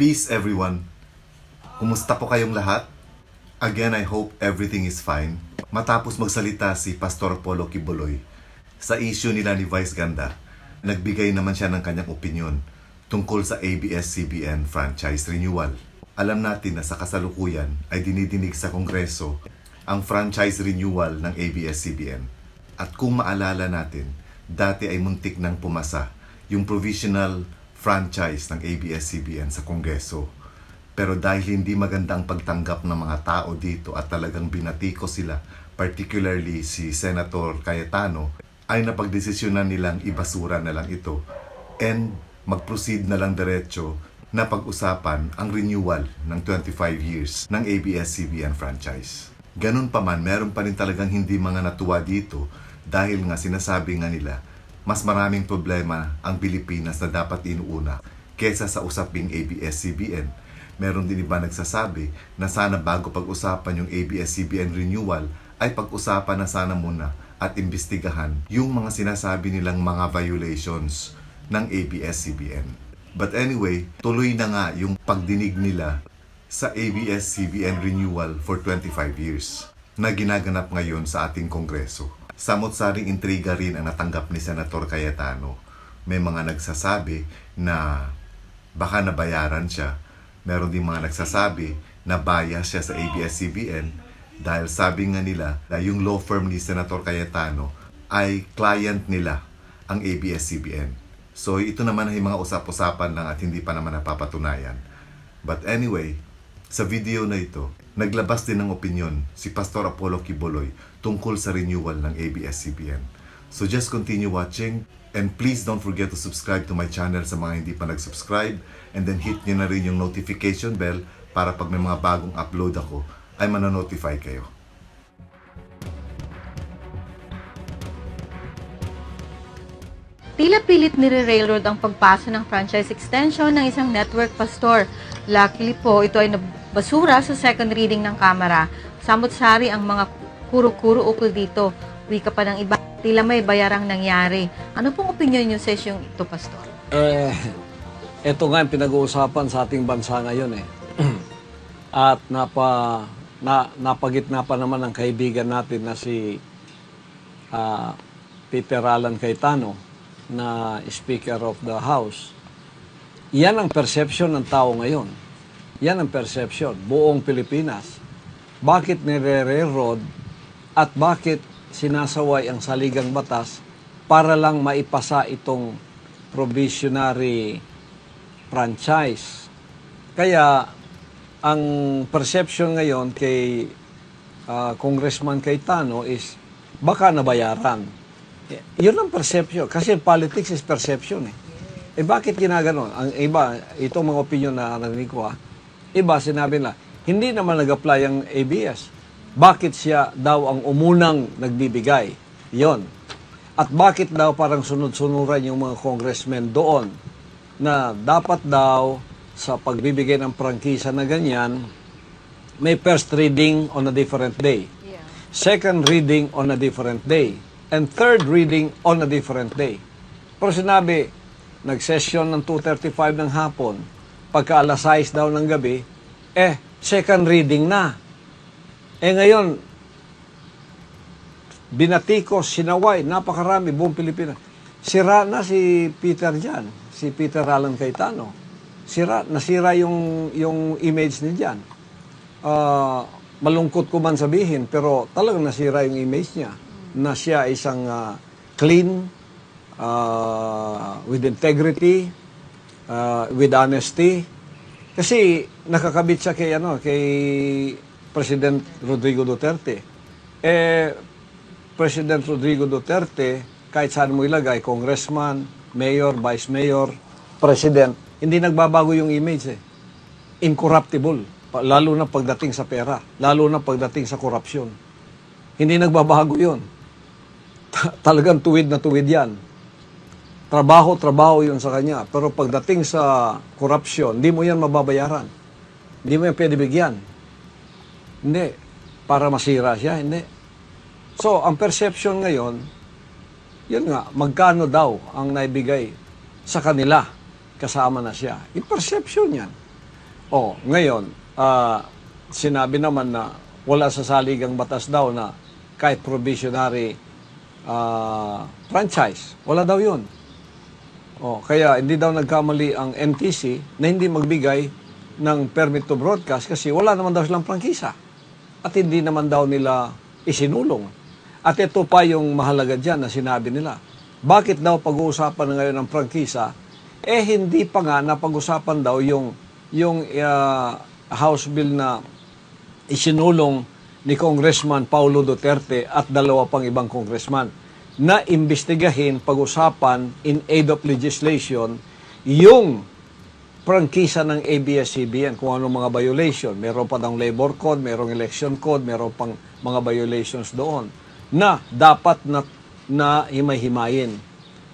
Peace everyone! Kumusta po kayong lahat? Again, I hope everything is fine. Matapos magsalita si Pastor Apollo Kibuloy sa issue nila ni Vice Ganda, nagbigay naman siya ng kanyang opinion tungkol sa ABS-CBN franchise renewal. Alam natin na sa kasalukuyan ay dinidinig sa Kongreso ang franchise renewal ng ABS-CBN. At kung maalala natin, dati ay muntik nang pumasa yung provisional franchise ng ABS-CBN sa Kongreso. Pero dahil hindi maganda ang pagtanggap ng mga tao dito at talagang binatiko sila, particularly si Senator Cayetano, ay napagdesisyonan nilang ibasura na lang ito and mag-proceed na lang diretso na pag-usapan ang renewal ng 25 years ng ABS-CBN franchise. Ganun pa man, meron pa rin talagang hindi mga natuwa dito dahil nga sinasabi nga nila mas maraming problema ang Pilipinas na dapat inuuna kesa sa usaping ABS-CBN. Meron din iba nagsasabi na sana bago pag-usapan yung ABS-CBN renewal ay pag-usapan na sana muna at imbestigahan yung mga sinasabi nilang mga violations ng ABS-CBN. But anyway, tuloy na nga yung pagdinig nila sa ABS-CBN renewal for 25 years na ginaganap ngayon sa ating Kongreso. Samot-saring intriga rin ang natanggap ni Senator Cayetano. May mga nagsasabi na baka nabayaran siya. Meron din mga nagsasabi na bias siya sa ABS-CBN dahil sabi nga nila na yung law firm ni Senator Cayetano ay client nila ang ABS-CBN. So ito naman ay mga usap-usapan lang at hindi pa naman napapatunayan. But anyway, sa video na ito, naglabas din ng opinyon si Pastor Apollo Kibuloy tungkol sa renewal ng ABS-CBN. So just continue watching and please don't forget to subscribe to my channel sa mga hindi pa nag-subscribe and then hit nyo na rin yung notification bell para pag may mga bagong upload ako ay manonotify kayo. Tila pilit nire-railroad ang pagpasa ng franchise extension ng isang network pastor. Luckily po, ito ay nabasura sa second reading ng Kamara. Samot-sari ang mga kuro-kuro ukol dito. Wika pa ng iba, tila may bayarang nangyari. Ano pong opinion nyo sa isyong ito, pastor? Ito nga yung pinag-uusapan sa ating bansa ngayon eh. At napagitna pa naman ng kaibigan natin na si Peter Alan Cayetano na Speaker of the House. Yan ang perception ng tao ngayon. Yan ang perception, buong Pilipinas. Bakit nire-railroad at bakit sinasaway ang saligang batas para lang maipasa itong provisionary franchise. Kaya ang perception ngayon kay Congressman Cayetano is baka nabayaran. Yun ang perception. Kasi politics is perception eh. Bakit ginaganon? Ang iba, itong mga opinion na narinig ko iba sinabi na, hindi naman nag-apply ang ABS. Bakit siya daw ang umunang nagbibigay? Yon. At bakit daw parang sunod-sunuran yung mga congressmen doon na dapat daw sa pagbibigay ng prangkisa na ganyan, may first reading on a different day. Second reading on a different day. And third reading on a different day. Pero sinabi, nag-session ng 2:35 ng hapon, pagka alas 6 daw ng gabi, second reading na. Ngayon, binatikos, sinaway, napakarami, buong Pilipinas. Sira na si Peter dyan, si Peter Alan Cayetano. Nasira yung image niya dyan. Malungkot ko man sabihin, pero talagang nasira yung image niya. Na siya isang clean, with integrity, with honesty. Kasi nakakabit siya kay President Rodrigo Duterte. President Rodrigo Duterte, kahit saan mo ilagay, congressman, mayor, vice mayor, president, hindi nagbabago yung image eh. Incorruptible, lalo na pagdating sa pera, lalo na pagdating sa korupsyon. Hindi nagbabago yun. Talagang tuwid na tuwid yan. Trabaho yun sa kanya. Pero pagdating sa korupsyon, hindi mo yan mababayaran. Hindi mo yan pwede bigyan. Hindi. Para masira siya, hindi. So, ang perception ngayon, yun nga, magkano daw ang naibigay sa kanila kasama na siya. Yung perception yan. Ngayon, sinabi naman na wala sa saligang batas daw na kahit provisionary franchise, wala daw yun. Kaya hindi daw nagkamali ang NTC na hindi magbigay ng permit to broadcast kasi wala naman daw silang prangkisa. At hindi naman daw nila isinulong. At ito pa yung mahalaga dyan na sinabi nila. Bakit daw pag-uusapan na ngayon ng prangkisa? Hindi pa nga napag-usapan daw yung House Bill na isinulong ni Congressman Paulo Duterte at dalawa pang ibang congressman na imbestigahin, pag-usapan in aid of legislation yung prangkisa ng ABS-CBN, kung anong mga violation. Meron pa daw labor code, merong election code, meron pang mga violations doon na dapat na himay-himayin.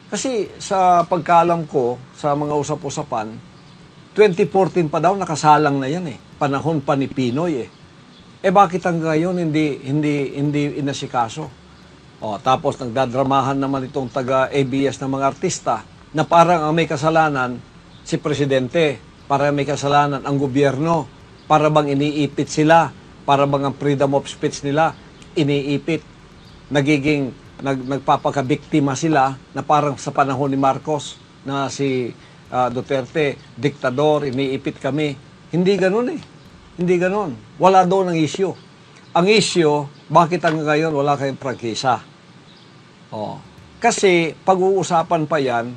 Kasi sa pagkaalam ko, sa mga usap-usapan, 2014 pa daw nakasalang na yan Panahon pa ni Pinoy bakit hanggang ngayon hindi inasikaso? Tapos nagdadramahan naman itong taga-ABS ng mga artista na parang ang may kasalanan si Presidente, parang may kasalanan ang gobyerno, para bang iniipit sila, para bang ang freedom of speech nila iniipit. Nagpapakabiktima sila na parang sa panahon ni Marcos na si Duterte, diktador, iniipit kami. Hindi ganun Hindi ganun. Wala doon ang issue. Ang issue, bakit hanggang ngayon wala kayong prangkisa? Kasi pag-uusapan pa yan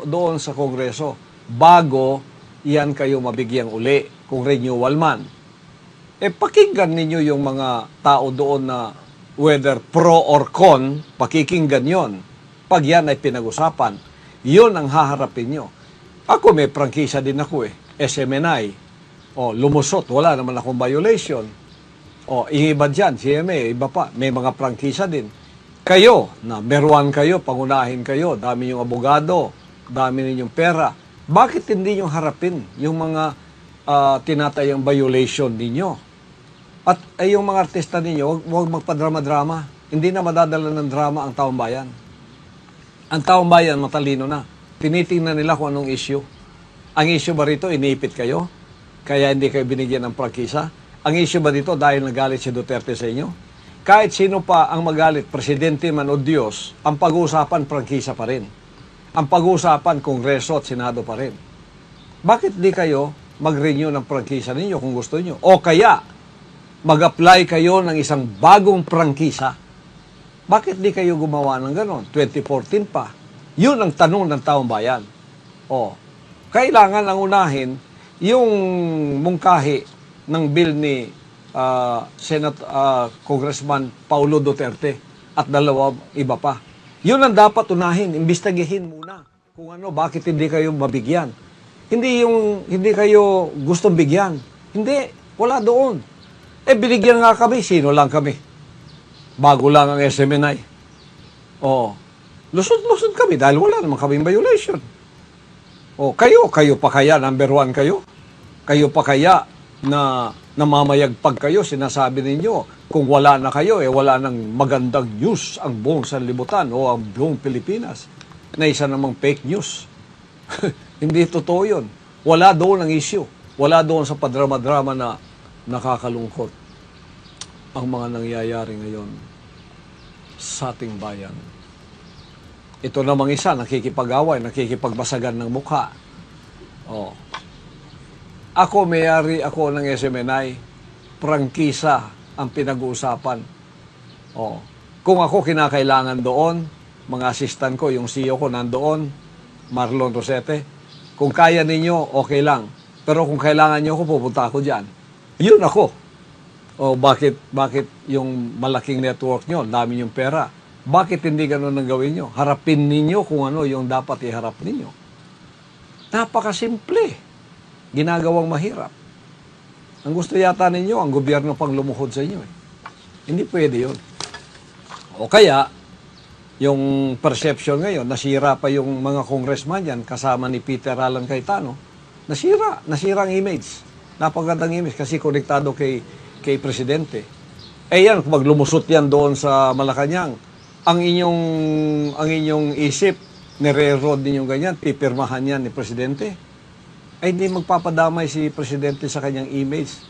doon sa Kongreso bago yan kayo mabigyang uli kung renewal man. Pakinggan ninyo yung mga tao doon na whether pro or con, pakikinggan yon. Pag yan ay pinag-usapan, yun ang haharapin nyo. Ako may prangkisa din ako SMNI. Lumusot, wala naman akong violation. Iba dyan, CMA, iba pa. May mga prangkisa din. Kayo, number one kayo, pangunahin kayo, dami yung abogado, dami ninyong pera. Bakit hindi nyo harapin yung mga tinatayang violation ninyo? At yung mga artista ninyo, huwag magpadrama-drama. Hindi na madadala ng drama ang taong bayan. Ang taong bayan, matalino na. Tinitingnan nila kung anong issue. Ang issue ba rito, iniipit kayo? Kaya hindi kayo binigyan ng prangkisa? Ang issue ba dito dahil nagalit si Duterte sa inyo? Kahit sino pa ang magalit, presidente man o Diyos, ang pag-uusapan prangkisa pa rin. Ang pag-uusapan Kongreso at Senado pa rin. Bakit di kayo mag-renew ng prangkisa ninyo kung gusto niyo? O kaya, mag-apply kayo ng isang bagong prangkisa? Bakit di kayo gumawa ng ganon? 2014 pa. Yun ang tanong ng taong bayan. Kailangan ang unahin yung mungkahi ng bill ni Congressman Paulo Duterte at dalawa iba pa. Yun ang dapat unahin, imbestigahin muna kung bakit hindi kayo mabigyan. Hindi kayo gustong bigyan. Hindi, wala doon. Binigyan nga kami, sino lang kami? Bago lang ang SMNI. Lusot-lusot kami dahil wala naman kaming violation. Kayo pa kaya, number one kayo? Kayo pa kaya na namamayagpag kayo, sinasabi ninyo, kung wala na kayo, wala nang magandang news ang buong sanlibutan o ang buong Pilipinas na isa namang fake news. Hindi totoo yun. Wala doon ang issue. Wala doon sa padrama-drama na nakakalungkot ang mga nangyayari ngayon sa ating bayan. Ito namang isa, nakikipag-away, nakikipagbasagan ng mukha. Ako, may-ari ako ng SMNI, prangkisa ang pinag-uusapan. Kung ako kinakailangan doon, mga assistant ko, yung CEO ko nandoon, Marlon Rosete, kung kaya ninyo, okay lang. Pero kung kailangan nyo ako, pupunta ako dyan. Yun ako. Bakit yung malaking network nyo, dami yung pera, bakit hindi ganun ang gawin nyo? Harapin ninyo kung ano yung dapat iharap ninyo. Napakasimple. Ginagawang mahirap. Ang gusto yata ninyo, ang gobyerno pang lumuhod sa inyo. Hindi pwede yun. O kaya, yung perception ngayon, nasira pa yung mga congressman yan, kasama ni Peter Alan Cayetano, nasira ang image. Napagandang image kasi konektado kay Presidente. Yan, kung maglumusot yan doon sa Malacanang, ang inyong isip, nire-road ninyong ganyan, pipirmahan yan ni Presidente. ay hindi magpapadamay si Presidente sa kanyang image.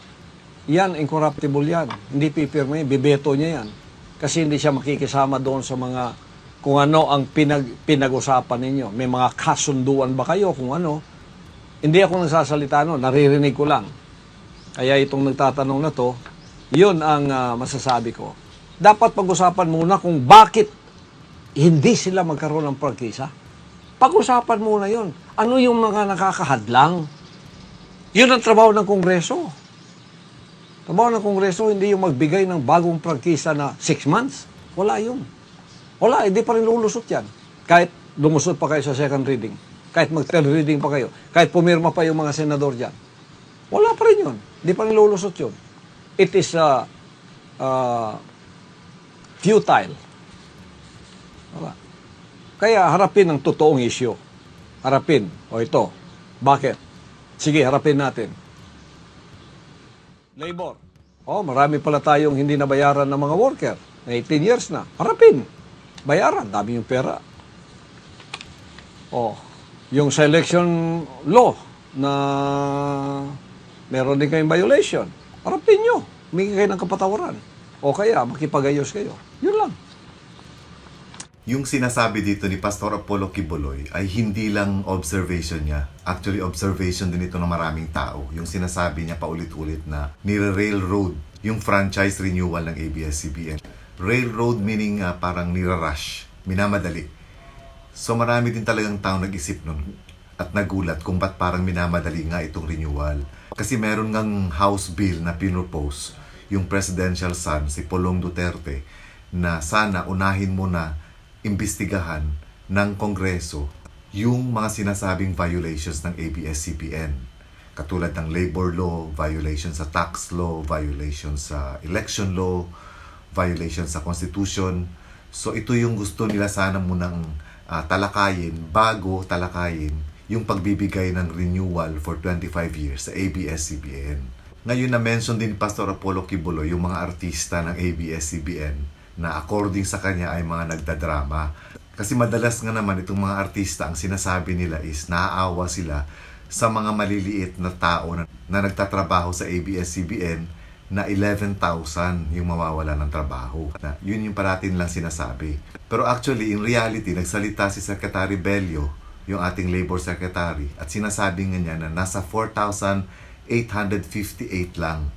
Yan, incorruptible yan. Hindi pipirma yan, bibeto niya yan. Kasi hindi siya makikisama doon sa mga kung ano ang pinag-usapan ninyo. May mga kasunduan ba kayo kung ano? Hindi ako nagsasalita no, naririnig ko lang. Kaya itong nagtatanong na to, yun ang masasabi ko. Dapat pag-usapan muna kung bakit hindi sila magkaroon ng prangkisa. Pag-usapan muna yun. Ano yung mga nakakahadlang? Yun ang trabaho ng Kongreso. Trabaho ng Kongreso, hindi yung magbigay ng bagong prangkisa na 6 months. Wala yun. Wala, hindi pa rin lulusot yan. Kahit lumusot pa kayo sa second reading. Kahit mag-third reading pa kayo. Kahit pumirma pa yung mga senador dyan. Wala pa rin yun. Hindi pa rin lulusot yun. It is futile. Wala. Kaya harapin ang totoong issue. Harapin. O ito. Bakit? Sige, harapin natin. Labor. Marami pala tayong hindi nabayaran ng mga worker. 18 years na. Harapin. Bayaran. Dami yung pera. Yung selection law na meron din kayong violation. Harapin nyo. Humingi kayo ng kapatawaran. O kaya, makipagayos kayo. Yun lang. Yung sinasabi dito ni Pastor Apollo Quiboloy ay hindi lang observation niya. Actually, observation din ito ng maraming tao. Yung sinasabi niya paulit-ulit na nire-railroad yung franchise renewal ng ABS-CBN. Railroad meaning parang nirarush, minamadali. So marami din talagang tao nag-isip nun at nagulat kung ba't parang minamadali nga itong renewal. Kasi meron ngang House Bill na pinropose yung presidential son, si Pulong Duterte, na sana unahin mo na imbestigahan ng Kongreso yung mga sinasabing violations ng ABS-CBN. Katulad ng labor law, violations sa tax law, violations sa election law, violations sa Constitution. So ito yung gusto nila sana munang talakayin bago talakayin yung pagbibigay ng renewal for 25 years sa ABS-CBN. Ngayon na-mention din Pastor Apollo Quiboloy yung mga artista ng ABS-CBN na according sa kanya ay mga nagdadrama. Kasi madalas nga naman itong mga artista ang sinasabi nila is naaawa sila sa mga maliliit na tao na nagtatrabaho sa ABS-CBN na 11,000 yung mawawala ng trabaho. Yun yung parating lang sinasabi. Pero actually, in reality, nagsalita si Secretary Bello, yung ating Labor Secretary, at sinasabi nga niya na nasa 4,858 lang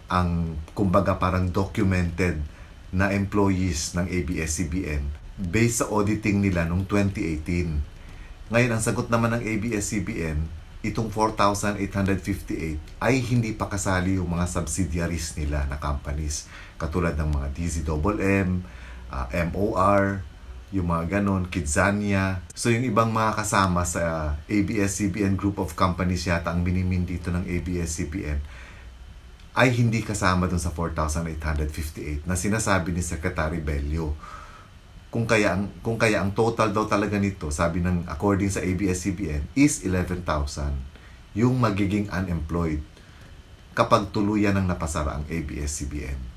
ang, kumbaga parang documented na employees ng ABS-CBN based sa auditing nila noong 2018. Ngayon, ang sagot naman ng ABS-CBN, itong 4,858 ay hindi pa kasali yung mga subsidiaries nila na companies. Katulad ng mga DZMM, MOR, yung mga ganon, Kidzania. So yung ibang mga kasama sa ABS-CBN group of companies yata ang minimin dito ng ABS-CBN ay hindi kasama dun sa 4,858 na sinasabi ni Secretary Bello. Kung kaya ang total daw talaga nito, sabi ng according sa ABS-CBN, is 11,000 yung magiging unemployed kapag tuluyan ng napasara ang ABS-CBN.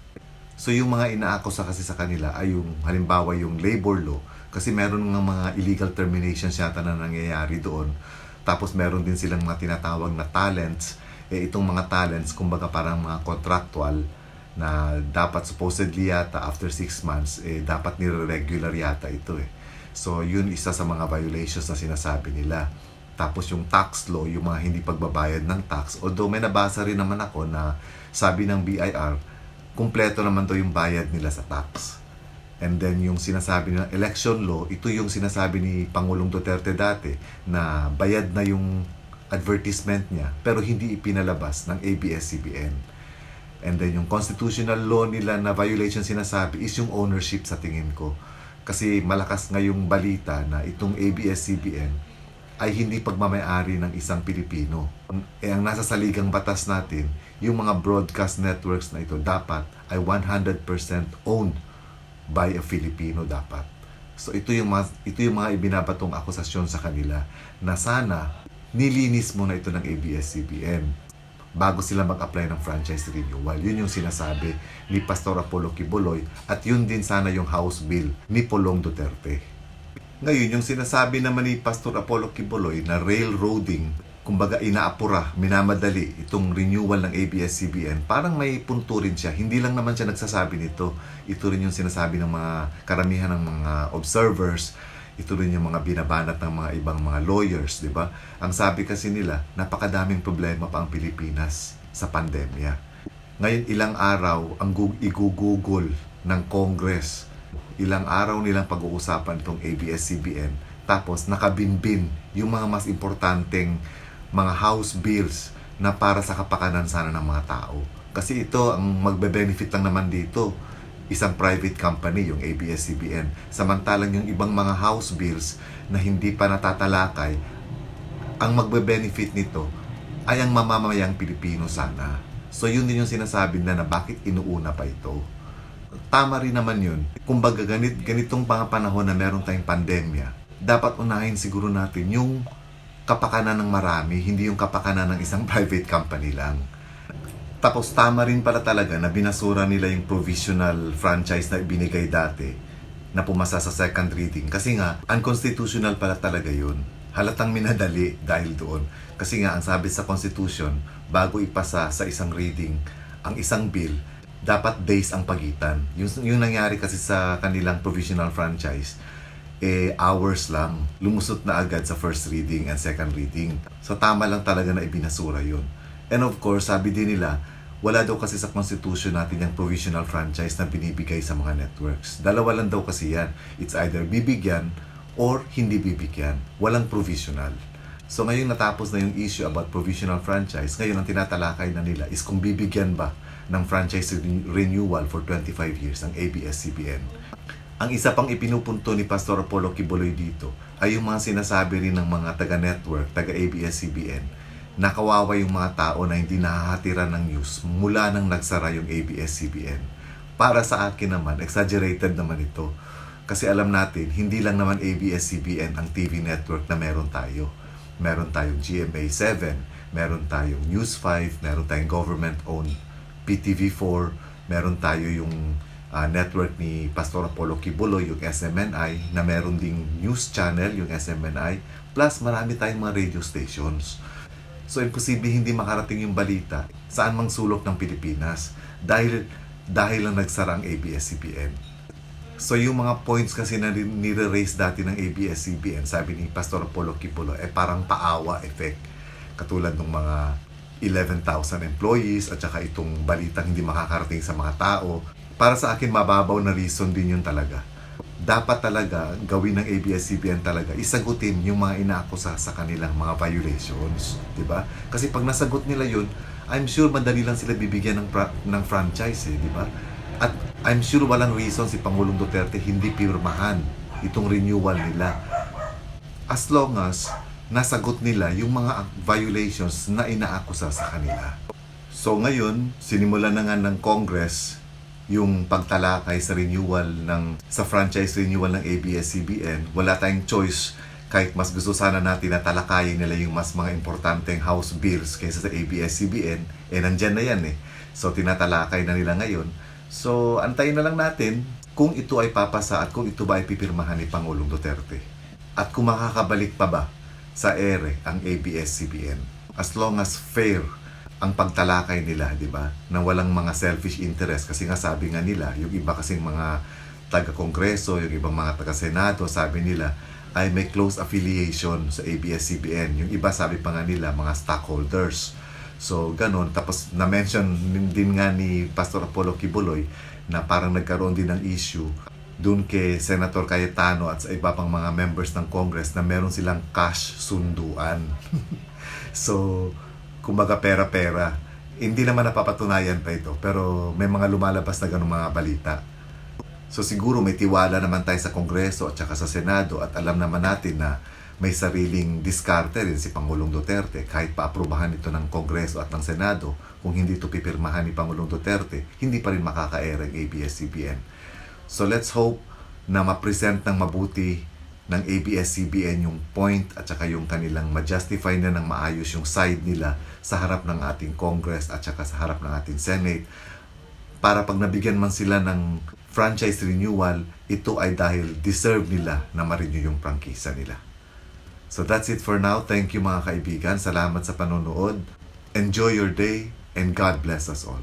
So yung mga inaakusa kasi sa kanila ay yung halimbawa yung labor law kasi meron ng mga illegal terminations yata na nangyayari doon. Tapos meron din silang mga tinatawag na talents. Itong mga talents kumbaga parang mga contractual na dapat supposedly yata after 6 months, dapat nire-regular yata ito So, yun isa sa mga violations na sinasabi nila. Tapos yung tax law, yung mga hindi pagbabayad ng tax. Although may nabasa rin naman ako na sabi ng BIR, kumpleto naman to yung bayad nila sa tax. And then yung sinasabi ng election law, ito yung sinasabi ni Pangulong Duterte dati na bayad na yung advertisement niya pero hindi ipinalabas ng ABS-CBN. And then yung constitutional law nila na violation sinasabi is yung ownership sa tingin ko. Kasi malakas ngayong balita na itong ABS-CBN ay hindi pagmamayari ng isang Pilipino. Ang nasa saligang batas natin, yung mga broadcast networks na ito dapat ay 100% owned by a Filipino dapat. So ito yung mga ibinabatong akusasyon sa kanila na sana nilinis mo na ito ng ABS-CBN bago sila mag-apply ng franchise renewal. Yun yung sinasabi ni Pastor Apollo Quiboloy at yun din sana yung House Bill ni Pulong Duterte. Ngayon, yung sinasabi naman ni Pastor Apollo Quiboloy na railroading kumbaga inaapura, minamadali itong renewal ng ABS-CBN, parang may punto rin siya. Hindi lang naman siya nagsasabi nito. Ito rin yung sinasabi ng mga karamihan ng mga observers. Ito rin yung mga binabanat ng mga ibang mga lawyers, di ba? Ang sabi kasi nila, napakadaming problema pa ang Pilipinas sa pandemya. Ngayon, ilang araw ang igugugol ng Congress. Ilang araw nilang pag-uusapan itong ABS-CBN. Tapos, nakabinbin yung mga mas importanteng mga house bills na para sa kapakanan sana ng mga tao. Kasi ito, ang magbe-benefit lang naman dito, isang private company, yung ABS-CBN. Samantalang yung ibang mga house bills na hindi pa natatalakay, ang magbe-benefit nito ay ang mamamayang Pilipino sana. So yun din yung sinasabi na bakit inuuna pa ito. Tama rin naman yun. Kumbaga ganitong mga panahon na meron tayong pandemya, dapat unahin siguro natin yung kapakanan ng marami, hindi yung kapakanan ng isang private company lang. Tapos tama rin pala talaga na binasura nila yung provisional franchise na ibinigay dati na pumasa sa second reading. Kasi nga, unconstitutional pala talaga yun. Halatang minadali dahil doon. Kasi nga, ang sabi sa Constitution, bago ipasa sa isang reading ang isang bill, dapat days ang pagitan. Yung nangyari kasi sa kanilang provisional franchise, hours lang. Lumusot na agad sa first reading and second reading. So tama lang talaga na ibinasura yun. And of course, sabi din nila, wala daw kasi sa Constitution natin yung provisional franchise na binibigay sa mga networks. Dalawa lang daw kasi yan. It's either bibigyan or hindi bibigyan. Walang provisional. So ngayon natapos na yung issue about provisional franchise, ngayon ang tinatalakay na nila is kung bibigyan ba ng franchise renewal for 25 years ang ABS-CBN. Ang isa pang ipinupunto ni Pastor Apollo Quiboloy dito ay yung mga sinasabi rin ng mga taga-network, taga-ABS-CBN, na kawawa yung mga tao na hindi nakahatiran ng news mula nang nagsara yung ABS-CBN. Para sa akin naman, exaggerated naman ito. Kasi alam natin, hindi lang naman ABS-CBN ang TV network na meron tayo. Meron tayong GMA7, meron tayong News 5, meron tayong government-owned PTV4, meron tayo yung network ni Pastor Apollo Quiboloy, yung SMNI, na meron ding news channel, yung SMNI, plus marami tayong mga radio stations. So, imposible hindi makarating yung balita saan mang sulok ng Pilipinas dahil lang nagsara ang ABS-CBN. So, yung mga points kasi na nire-raise dati ng ABS-CBN, sabi ni Pastor Apollo Quiboloy, parang paawa effect. Katulad ng mga 11,000 employees at saka itong balitang hindi makakarating sa mga tao. Para sa akin, mababaw na reason din yun talaga. Dapat talaga gawin ng ABS-CBN talaga, isagutin yung mga inaakusa sa kanilang mga violations. Diba? Kasi pag nasagot nila yun, I'm sure madali lang sila bibigyan ng franchise. Diba? At I'm sure walang reason si Pangulong Duterte hindi pirmahan itong renewal nila. As long as nasagot nila yung mga violations na inaakusa sa kanila. So ngayon, sinimulan na nga ng Congress yung pagtalakay sa renewal sa franchise renewal ng ABS-CBN. Wala tayong choice kahit mas gusto sana natin na talakayin nila yung mas mga importanteng house bills kaysa sa ABS-CBN, nandyan na yan So tinatalakay na nila ngayon. So antayin na lang natin kung ito ay papasa at kung ito ba ay pipirmahan ni Pangulong Duterte. At kung makakabalik pa ba sa ere ang ABS-CBN. As long as fair ang pagtalakay nila, di ba? Na walang mga selfish interest. Kasi nga sabi nga nila, yung iba kasing mga taga-kongreso, yung ibang mga taga-senado, sabi nila, ay may close affiliation sa ABS-CBN. Yung iba sabi pa nga nila, mga stockholders. So, ganun. Tapos, na-mention din nga ni Pastor Apollo Quiboloy na parang nagkaroon din ng issue dun kay Senator Cayetano at sa iba pang mga members ng Congress na meron silang cash sunduan. So, kumbaga pera-pera. Hindi naman napapatunayan pa ito, pero may mga lumalabas na ganung mga balita. So siguro may tiwala naman tayo sa Kongreso at saka sa Senado at alam naman natin na may sariling diskarte rin si Pangulong Duterte. Kahit paaprubahan ito ng Kongreso at ng Senado, kung hindi ito pipirmahan ni Pangulong Duterte, hindi pa rin makakaere ang ABS-CBN. So let's hope na ma-present ng mabuti ng ABS-CBN yung point at saka yung kanilang ma-justify na ng maayos yung side nila sa harap ng ating Congress at saka sa harap ng ating Senate para pag nabigyan man sila ng franchise renewal, ito ay dahil deserve nila na ma-renew yung prangkisa nila. So that's it for now. Thank you mga kaibigan. Salamat sa panonood. Enjoy your day and God bless us all.